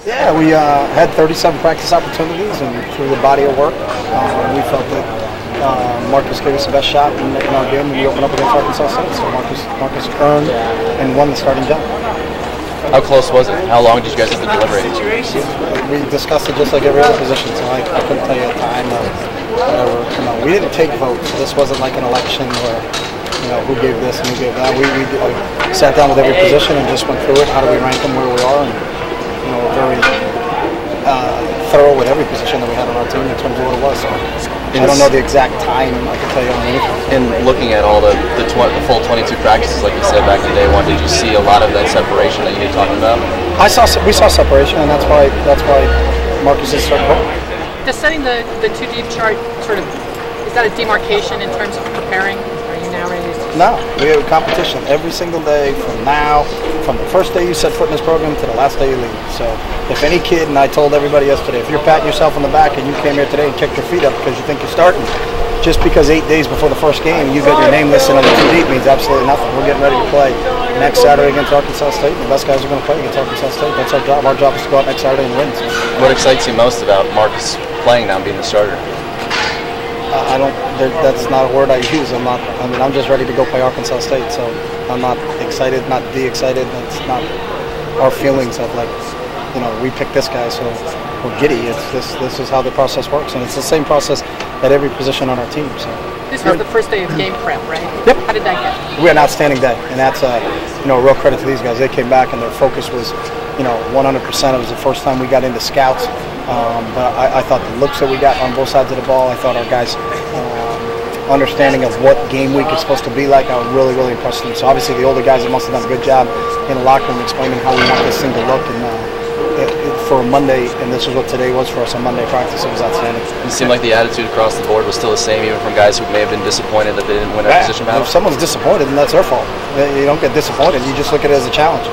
Yeah, we had 37 practice opportunities, and through the body of work, we felt that Marcus gave us the best shot in our game when we opened up against Arkansas State. So Marcus earned and won the starting job. How close was it? How long did you guys have to deliberate? We discussed it just like every other position, so I couldn't tell you a time of whatever. We didn't take votes. This wasn't like an election where who gave this and who gave that. We sat down with every position and just went through it. How do we rank them where we are? And we're very thorough with every position that we had on our team in terms of what it was. So I don't know the exact time. I can tell you on anything. And looking at all the full 22 practices, like you said back in day one, did you see a lot of that separation that you were talking about? We saw separation, and that's why Marcus is starting. Does setting the two deep chart sort of, is that a demarcation in terms of preparing? Are you now ready to? No, we have competition every single day from the first day you set foot in this program to the last day you leave. So if any kid, and I told everybody yesterday, if you're patting yourself on the back and you came here today and kicked your feet up because you think you're starting, just because 8 days before the first game you got your name listed on the two deep means absolutely nothing. We're getting ready to play next Saturday against Arkansas State. The best guys are going to play against Arkansas State. That's our job. Our job is to go out next Saturday and win. So. What excites you most about Marcus playing now and being the starter? That's not a word I use. I'm just ready to go play Arkansas State. So I'm not excited, not de-excited. That's not our feelings of we picked this guy, so we're giddy. This is how the process works, and it's the same process at every position on our team. So this was the first day of game prep, right? Yep. How did that get? We had an outstanding day, and that's a real credit to these guys. They came back and their focus was 100%. It was the first time we got into scouts. But I thought the looks that we got on both sides of the ball, I thought our guys' understanding of what game week is supposed to be like, I was really, really impressed with them. So obviously the older guys must have done a good job in the locker room explaining how we want this thing to look. And for Monday, and this is what today was for us on Monday practice, it was outstanding. It seemed like the attitude across the board was still the same, even from guys who may have been disappointed that they didn't win a position battle. If someone's disappointed, then that's their fault. You don't get disappointed. You just look at it as a challenge.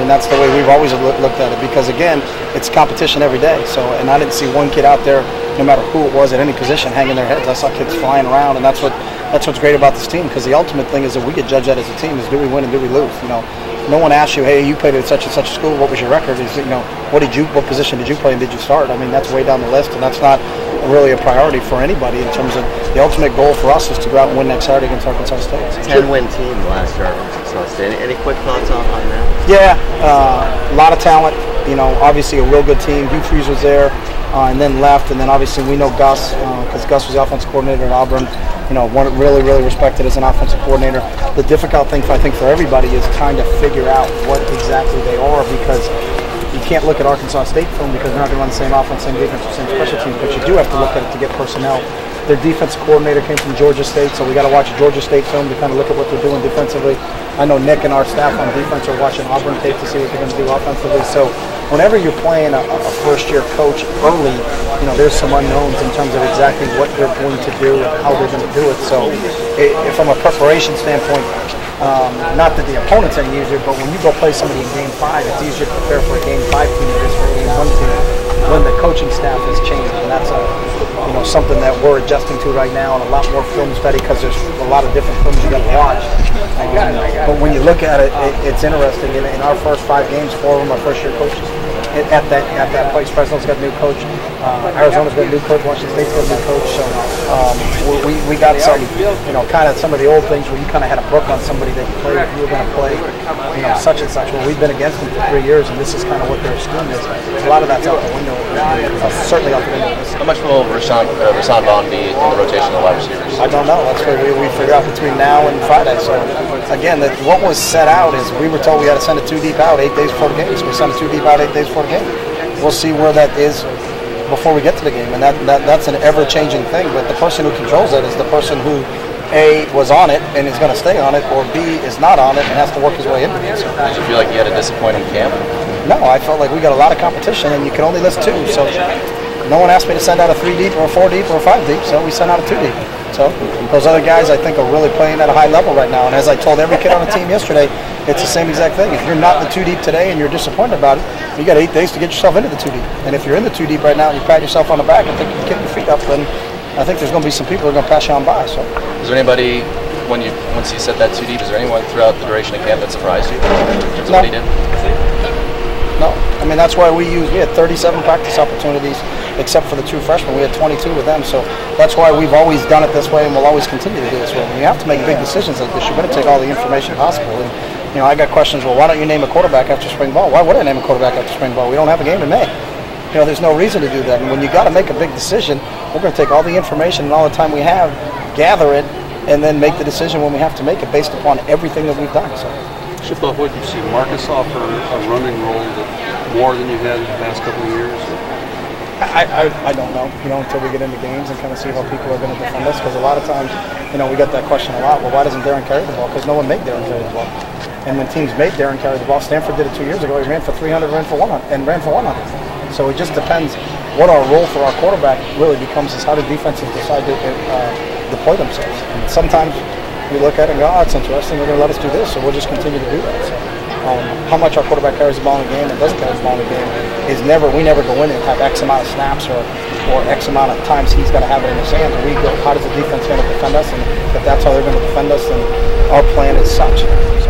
That's the way we've always looked at it, because again, it's competition every day. So, and I didn't see one kid out there, no matter who it was at any position, hanging their heads. I saw kids flying around, and that's what's great about this team, because the ultimate thing is that we get judged at as a team is do we win and do we lose. No one asks you, hey, you played at such and such a school, what was your record? Is what position did you play and did you start? That's way down the list, and that's not really a priority for anybody in terms of the ultimate goal for us is to go out and win next Saturday against Arkansas State. 10-win team last year at Arkansas State. Any quick thoughts on that? Yeah, a lot of talent. Obviously a real good team. Hugh Freeze was there and then left, and then obviously we know Gus because Gus was the offensive coordinator at Auburn. One really, really respected as an offensive coordinator. The difficult thing I think for everybody is trying to figure out what exactly they are, because you can't look at Arkansas State film because they're not going to run the same offense, same defense, or same special teams, but you do have to look at it to get personnel. Their defensive coordinator came from Georgia State, so we got to watch Georgia State film to kind of look at what they're doing defensively. I know Nick and our staff on defense are watching Auburn tape to see what they're going to do offensively. So whenever you're playing a first-year coach early, there's some unknowns in terms of exactly what they're going to do and how they're going to do it. So from a preparation standpoint, not that the opponent's any easier, but when you go play somebody in Game 5, it's easier to prepare for a Game 5 team than it is for a Game 1 team when the coaching staff has changed, and that's something that we're adjusting to right now, and a lot more film study because there's a lot of different films you got to watch. But when you look at it, it's interesting. In our first 5 games, 4 of them are first-year coaches. At that place, Fresno's got a new coach, Arizona's got a new coach, Washington State's got a new coach. So we got some, kind of some of the old things where you kind of had a book on somebody that you played. If you were going to play, such and such. Well, we've been against them for 3 years, and this is kind of what their scheme is. A lot of that's out the window. Certainly out the window. How much will Rashawn Vaughn be in the rotation of wide receivers? I don't know. That's what we figure out between now and Friday. So again, what was set out is we were told we had to send a 2 deep out 8 days before the game. So we sent a 2 deep out 8 days before the game. We'll see where that is before we get to the game, and that's an ever-changing thing. But the person who controls it is the person who A, was on it and is going to stay on it, or B, is not on it and has to work his way into it. So, did you feel like you had a disappointing camp? No, I felt like we got a lot of competition, and you can only list 2. So no one asked me to send out a 3 deep or a 4 deep or a 5 deep, so we sent out a 2 deep. So those other guys, I think, are really playing at a high level right now. And as I told every kid on the team yesterday, it's the same exact thing. If you're not in the 2 deep today and you're disappointed about it, you got 8 days to get yourself into the 2 deep. And if you're in the 2 deep right now and you pat yourself on the back and think you can kick your feet up, then I think there's going to be some people who are going to pass you on by. So, is there anybody once you set that 2 deep? Is there anyone throughout the duration of camp that surprised you? No. What he did? No. I mean, that's why we had 37 practice opportunities, except for the 2 freshmen. We had 22 with them, so that's why we've always done it this way, and we'll always continue to do it this way. When you have to make big decisions like this, you're going to take all the information possible. And, I got questions. Well, why don't you name a quarterback after spring ball? Why would I name a quarterback after spring ball? We don't have a game in May. There's no reason to do that. And when you got to make a big decision, we're going to take all the information and all the time we have, gather it, and then make the decision when we have to make it based upon everything that we've done. So. Shift off what you see Marcus offer a running role more than you've had in the past couple of years? I don't know, until we get into games and kind of see how people are going to defend us. Because a lot of times, we get that question a lot. Well, why doesn't Darren carry the ball? Because no one made Darren carry the ball. And when teams made Darren carry the ball, Stanford did it 2 years ago. He ran for 300, ran for 100. So it just depends what our role for our quarterback really becomes is how the defenses decide to deploy themselves. And sometimes we look at it and go, it's interesting, they're going to let us do this, so we'll just continue to do that. So, how much our quarterback carries the ball in the game and doesn't carry the ball in the game is we never go in and have X amount of snaps or X amount of times he's got to have it in his hands. And we go, how does the defense going to defend us? And if that's how they're going to defend us, then our plan is such. So,